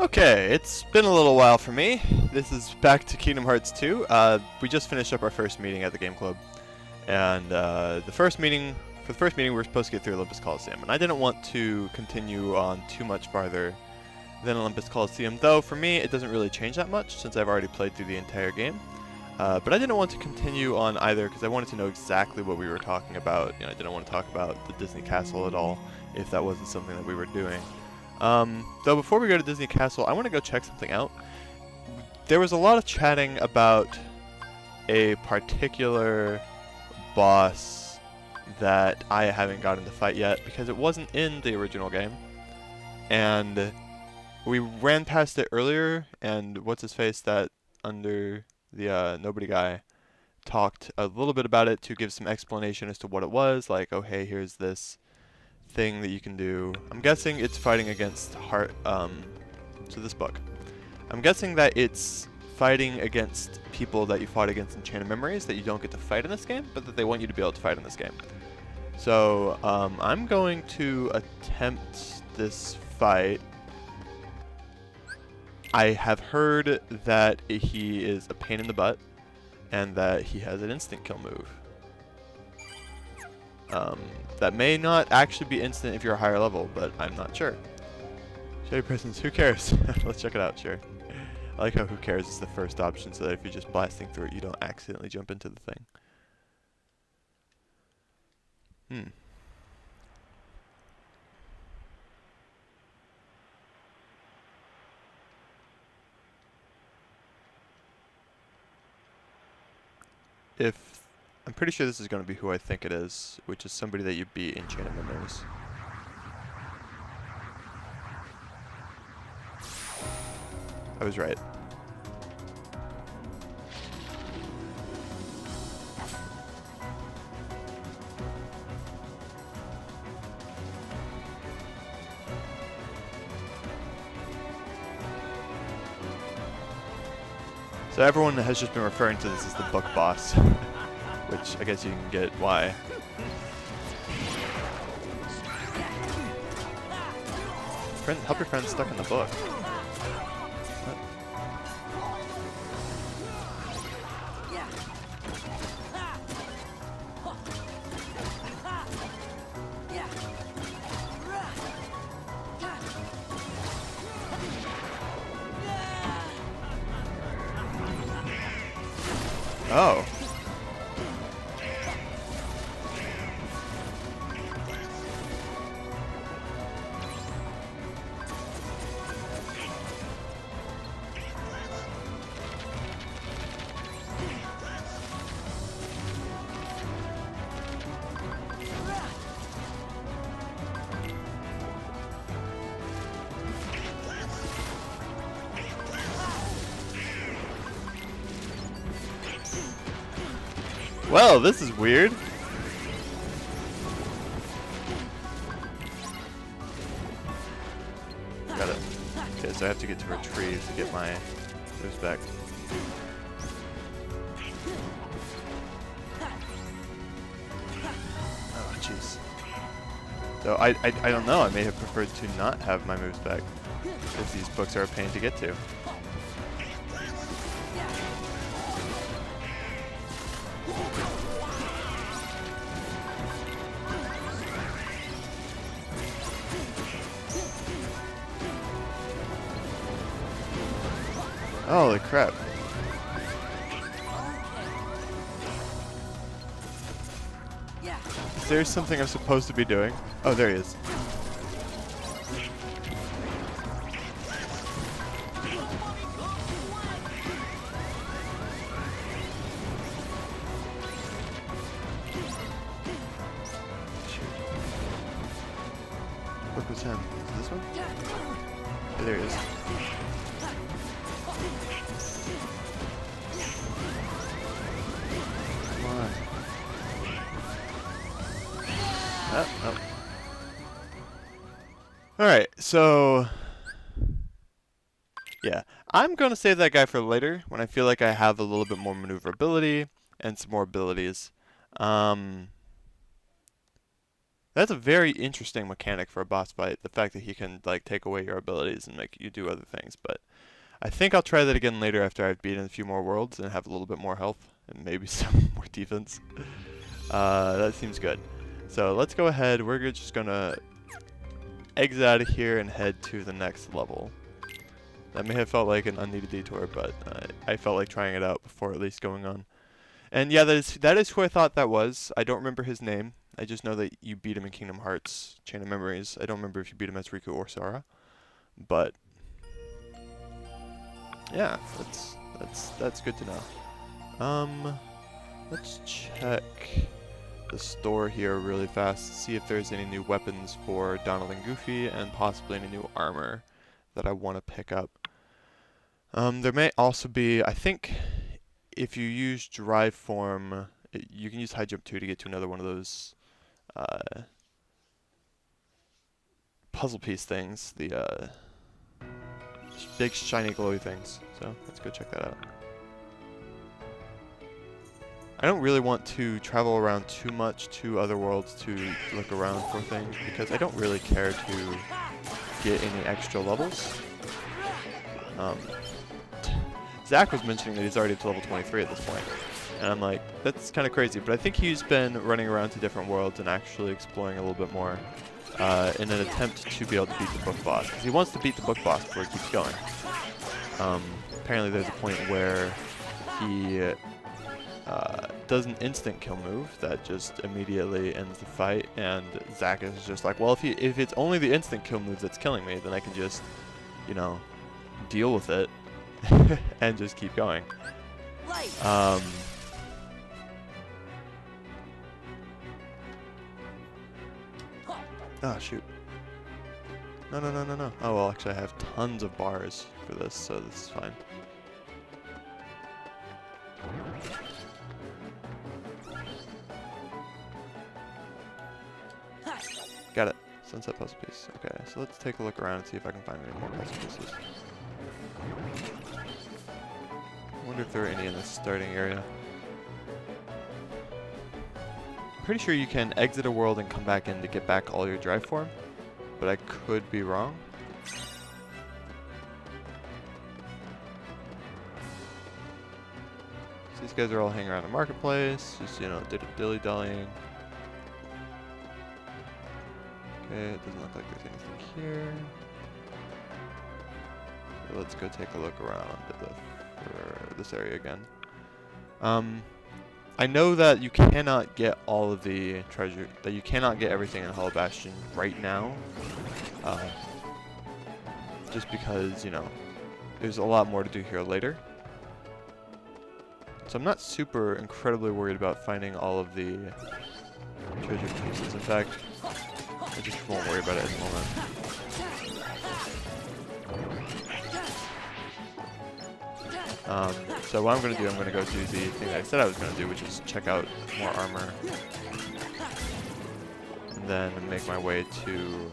Okay, it's been a little while for me. This is back to Kingdom Hearts 2. We just finished up our first meeting at the Game Club, and for the first meeting, we were supposed to get through Olympus Coliseum, and I didn't want to continue on too much farther than Olympus Coliseum, though for me it doesn't really change that much since I've already played through the entire game. But I didn't want to continue on either because I wanted to know exactly what we were talking about. I didn't want to talk about the Disney Castle at all if that wasn't something that we were doing. Though before we go to Disney Castle, I want to go check something out. There was a lot of chatting about a particular boss that I haven't gotten to fight yet because it wasn't in the original game. And we ran past it earlier, and what's-his-face, that under the Nobody guy, talked a little bit about it to give some explanation as to what it was, like, oh hey, here's this thing that you can do. I'm guessing it's fighting against so this book. I'm guessing that it's fighting against people that you fought against in Chain of Memories that you don't get to fight in this game, but that they want you to be able to fight in this game. So, I'm going to attempt this fight. I have heard that he is a pain in the butt, and that he has an instant kill move. That may not actually be instant if you're a higher level, but I'm not sure. Shady presence, who cares? Let's check it out, sure. I like how who cares is the first option, so that if you're just blasting through it, you don't accidentally jump into the thing. I'm pretty sure this is going to be who I think it is, which is somebody that you beat in Chain of Memories. I was right. So everyone has just been referring to this as the book boss, which I guess you can get why. Help your friend stuck in the book. What? Oh. Well, this is weird. Got it. Okay, so I have to get to retrieve to get my moves back. Oh, jeez. So I don't know. I may have preferred to not have my moves back if these books are a pain to get to. Holy crap. Is there something I'm supposed to be doing? Oh, there he is. Look what's him. Is it this one? Oh, there he is. Oh. Alright, so yeah, I'm gonna save that guy for later when I feel like I have a little bit more maneuverability and some more abilities. That's a very interesting mechanic for a boss fight. The fact that he can like take away your abilities and make you do other things. But I think I'll try that again later after I've beaten a few more worlds and have a little bit more health and maybe some more defense. That seems good. So let's go ahead. We're just gonna exit out of here and head to the next level. That may have felt like an unneeded detour, but I felt like trying it out before at least going on. And yeah, that is who I thought that was. I don't remember his name. I just know that you beat him in Kingdom Hearts Chain of Memories. I don't remember if you beat him as Riku or Sora, but yeah, that's good to know. Let's check the store here really fast to see if there's any new weapons for Donald and Goofy and possibly any new armor that I want to pick up. There may also be, I think, if you use Drive Form, you can use High Jump 2 to get to another one of those puzzle piece things, the big shiny glowy things. So let's go check that out. I don't really want to travel around too much to other worlds to look around for things because I don't really care to get any extra levels. Zach was mentioning that he's already to level 23 at this point, and I'm like, that's kind of crazy, but I think he's been running around to different worlds and actually exploring a little bit more in an attempt to be able to beat the book boss, because he wants to beat the book boss before he keeps going. Apparently there's a point where he does an instant kill move that just immediately ends the fight, and Zach is just like, well, if it's only the instant kill move that's killing me, then I can just, you know, deal with it and just keep going. Oh, shoot. No. Oh, well, actually, I have tons of bars for this, so this is fine. Got it. Sunset puzzle piece. Okay, so let's take a look around and see if I can find any more puzzle pieces. I wonder if there are any in the starting area. I'm pretty sure you can exit a world and come back in to get back all your drive form, but I could be wrong. So these guys are all hanging around the marketplace, just, you know, dilly-dallying. Okay, it doesn't look like there's anything here. So let's go take a look around for this area again. I know that you cannot get all of the treasure, that you cannot get everything in Hollow Bastion right now. Just because, you know, there's a lot more to do here later. So I'm not super incredibly worried about finding all of the treasure pieces. In fact, I just won't worry about it at the moment. So what I'm going to do, I'm going to go do the thing that I said I was going to do, which is check out more armor. And then make my way to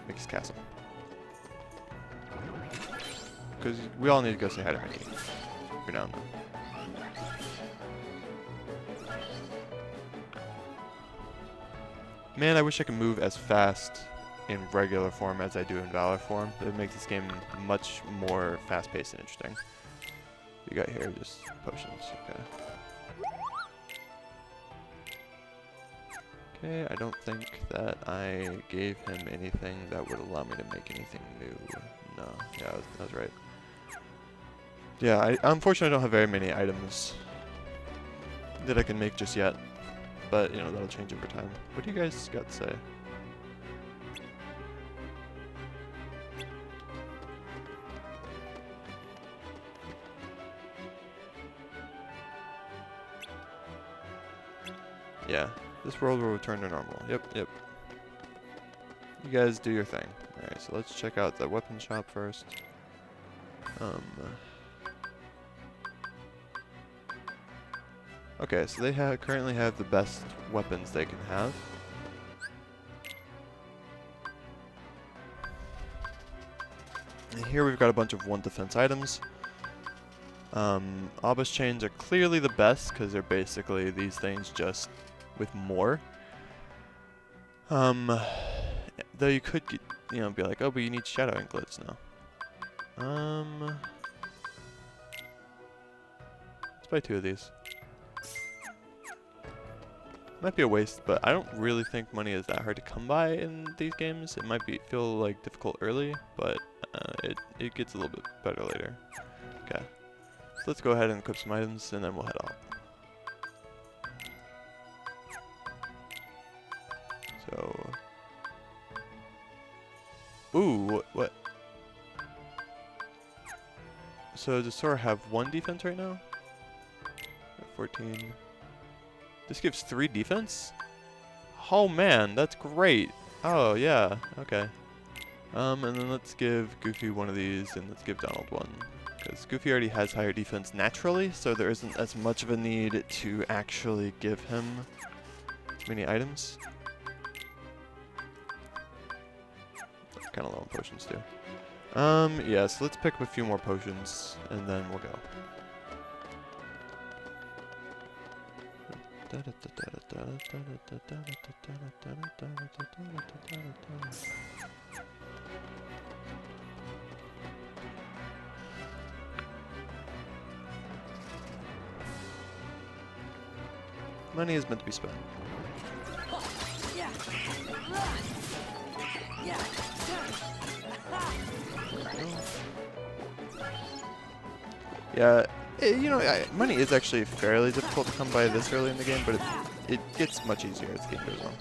Mickey's Castle. Because we all need to go say hi to Mickey. Every now and then. Man, I wish I could move as fast in regular form as I do in Valor form. It makes this game much more fast-paced and interesting. We got here just potions, okay. Okay, I don't think that I gave him anything that would allow me to make anything new. No, yeah, that was right. Yeah, I unfortunately don't have very many items that I can make just yet. But, you know, that'll change over time. What do you guys got to say? Yeah, this world will return to normal. Yep. You guys do your thing. Alright, so let's check out the weapon shop first. Okay, so they currently have the best weapons they can have. And here we've got a bunch of 1 defense items. Obus chains are clearly the best because they're basically these things just with more. Though you could get, be like, oh, but you need shadowing glitch now. Let's buy 2 of these. Might be a waste, but I don't really think money is that hard to come by in these games. It might feel like difficult early, but it gets a little bit better later. Okay, so let's go ahead and equip some items, and then we'll head out. So, ooh, what? So does Sora have 1 defense right now? 14. This gives 3 defense? Oh man, that's great. Oh yeah, okay. And then let's give Goofy 1 of these, and let's give Donald 1. Because Goofy already has higher defense naturally, so there isn't as much of a need to actually give him many items. Kind of low on potions too. Yeah, so let's pick up a few more potions, and then we'll go. Money is meant to be spent. Yeah, money is actually fairly difficult to come by this early in the game, but it gets much easier as the game goes on.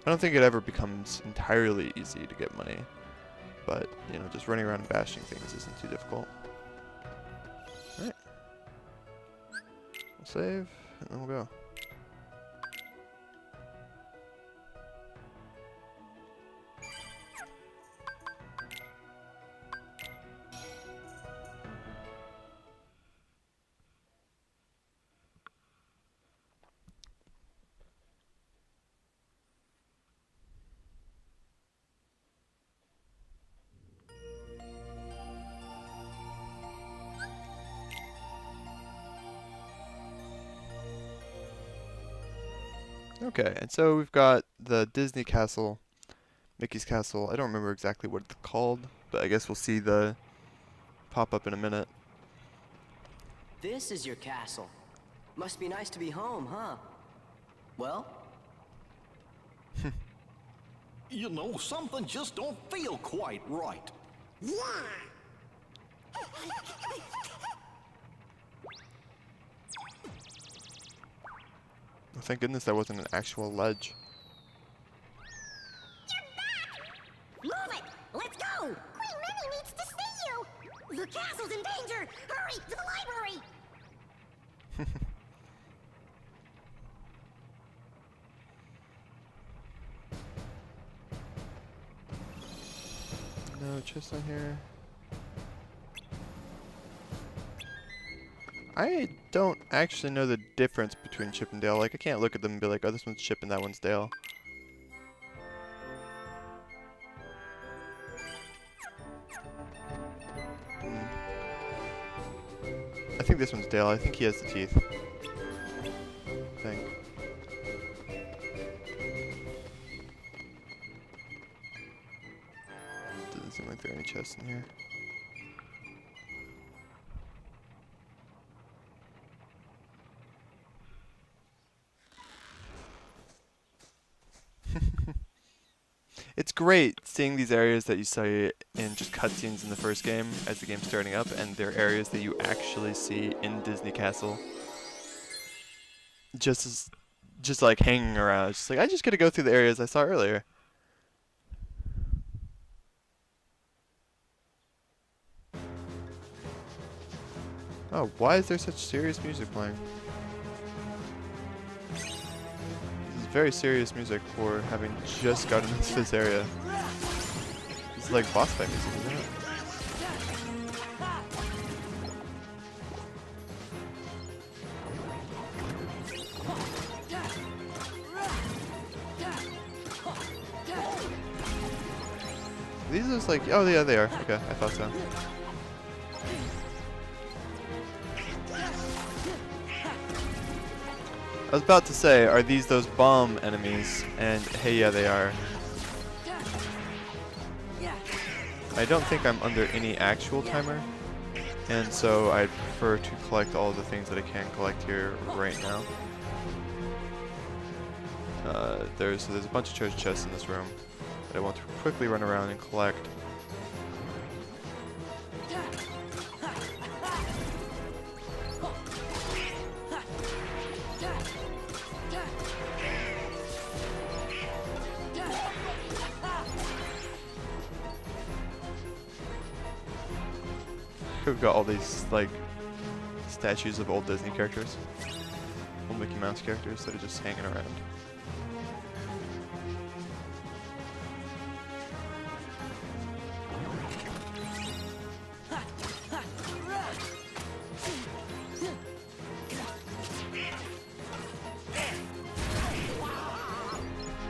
I don't think it ever becomes entirely easy to get money, but, just running around and bashing things isn't too difficult. Alright. We'll save, and then we'll go. Okay, and so we've got the Disney Castle, Mickey's Castle. I don't remember exactly what it's called, but I guess we'll see the pop up in a minute. This is your castle. Must be nice to be home, huh? Well? Something just don't feel quite right. Yeah. Oh, thank goodness that wasn't an actual ledge. Move it! Let's go! Queen Minnie needs to see you! The castle's in danger! Hurry, to the library! No chest on here. I don't actually know the difference between Chip and Dale. Like, I can't look at them and be like, oh, this one's Chip and that one's Dale. I think this one's Dale. I think he has the teeth. I think. Doesn't seem like there are any chests in here. It's great seeing these areas that you saw in just cutscenes in the first game as the game's starting up, and they're areas that you actually see in Disney Castle. Just like hanging around. It's just like, I just gotta go through the areas I saw earlier. Oh, why is there such serious music playing? Very serious music for having just gotten into this area. This is like boss fight music, isn't it? These are just like, oh yeah, they are. Okay, I thought so. I was about to say, are these those bomb enemies? And hey, yeah, they are. I don't think I'm under any actual timer, and so I prefer to collect all of the things that I can collect here right now. There's a bunch of treasure chests in this room that I want to quickly run around and collect. We've got all these like statues of old Disney characters, old Mickey Mouse characters that are just hanging around.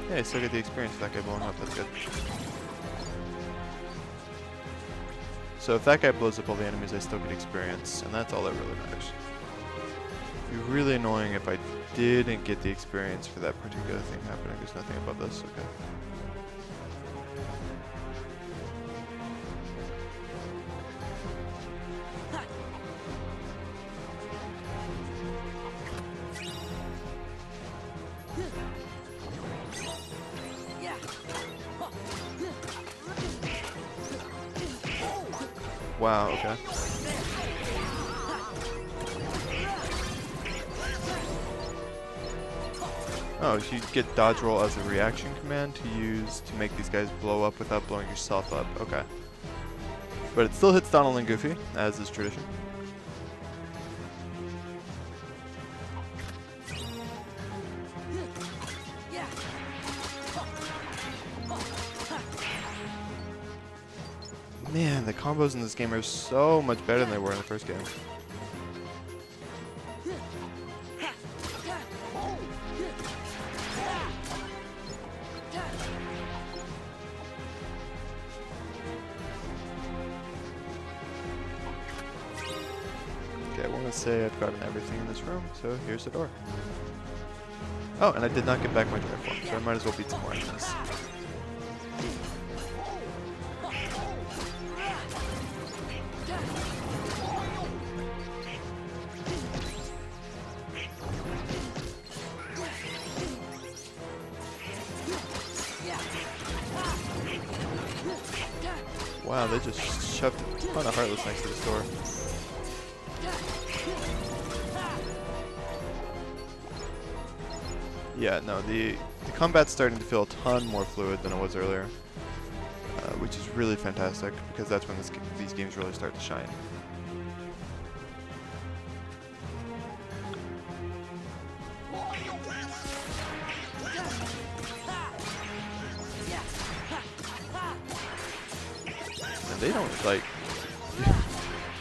Yeah, I still get the experience of that guy blowing up. That's good. So if that guy blows up all the enemies, I still get experience, and that's all that really matters. It'd be really annoying if I didn't get the experience for that particular thing happening. There's nothing above this, okay. Wow, okay. Oh, so you get dodge roll as a reaction command to use to make these guys blow up without blowing yourself up. Okay. But it still hits Donald and Goofy, as is tradition. Man, the combos in this game are so much better than they were in the first game. Okay, I want to say I've gotten everything in this room, so here's the door. Oh, and I did not get back my joy form, so I might as well beat some more enemies. Wow, they just shoved a ton of Heartless next to this door. Yeah, no, the combat's starting to feel a ton more fluid than it was earlier, which is really fantastic because that's when these games really start to shine. And they don't like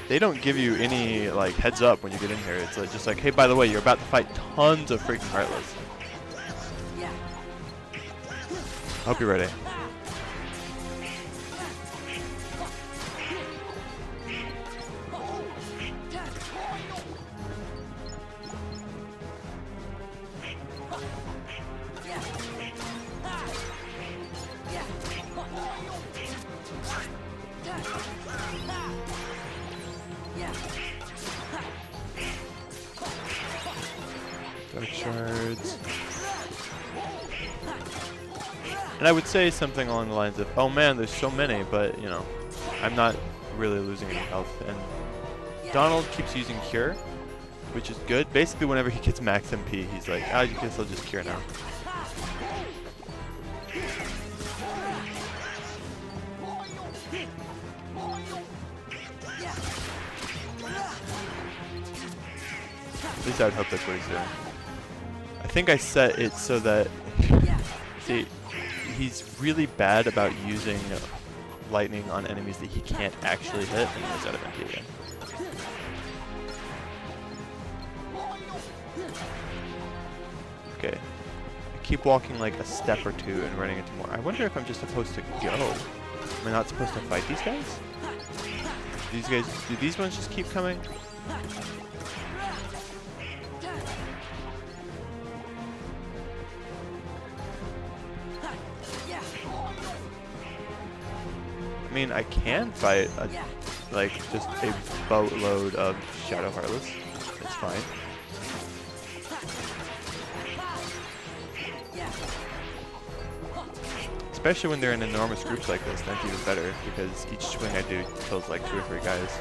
they don't give you any like heads up when you get in here. It's like, just like, hey, by the way, you're about to fight tons of freaking Heartless. Hope you're ready. Dark shards. And I would say something along the lines of, oh man, there's so many, but, you know, I'm not really losing any health. And Donald keeps using Cure, which is good. Basically, whenever he gets max MP, he's like, I guess I'll just Cure now. At least I would hope that's what he's doing. I think I set it so that, see, he's really bad about using lightning on enemies that he can't actually hit, and he goes out of MP again. Okay. I keep walking like a step or two and running into more. I wonder if I'm just supposed to go. Am I not supposed to fight these guys? Do these ones just keep coming? mean, I can fight like just a boatload of Shadow Heartless. It's fine. Especially when they're in enormous groups like this, then it's even better, because each swing I do kills like 2 or 3 guys.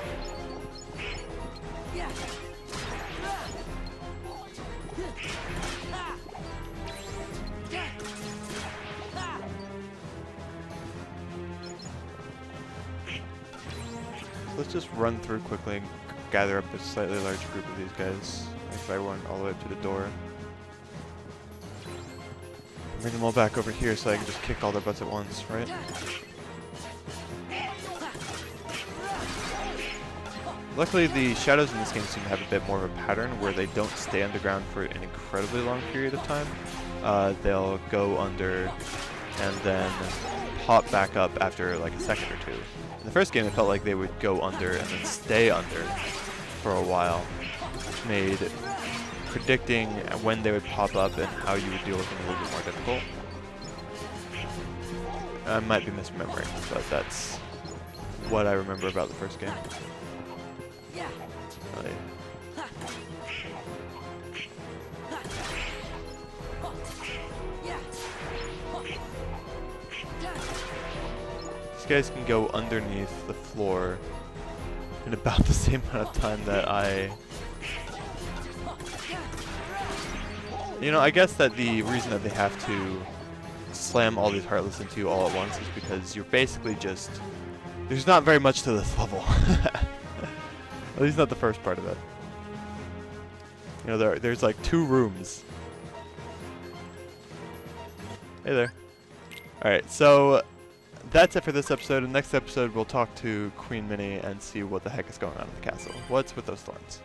So let's just run through quickly and gather up a slightly larger group of these guys. If I run all the way up to the door. Bring them all back over here so I can just kick all their butts at once, right? Luckily, the shadows in this game seem to have a bit more of a pattern where they don't stay underground for an incredibly long period of time. They'll go under and then pop back up after like a second or two. In the first game, it felt like they would go under and then stay under for a while, which made predicting when they would pop up and how you would deal with them a little bit more difficult. I might be misremembering, but that's what I remember about the first game. These guys can go underneath the floor in about the same amount of time that I... You know, I guess that the reason that they have to slam all these Heartless into you all at once is because you're basically just... There's not very much to this level. At least not the first part of it. You know, there's like 2 rooms. Hey there. Alright, so that's it for this episode. In the next episode, we'll talk to Queen Minnie and see what the heck is going on in the castle. What's with those thorns?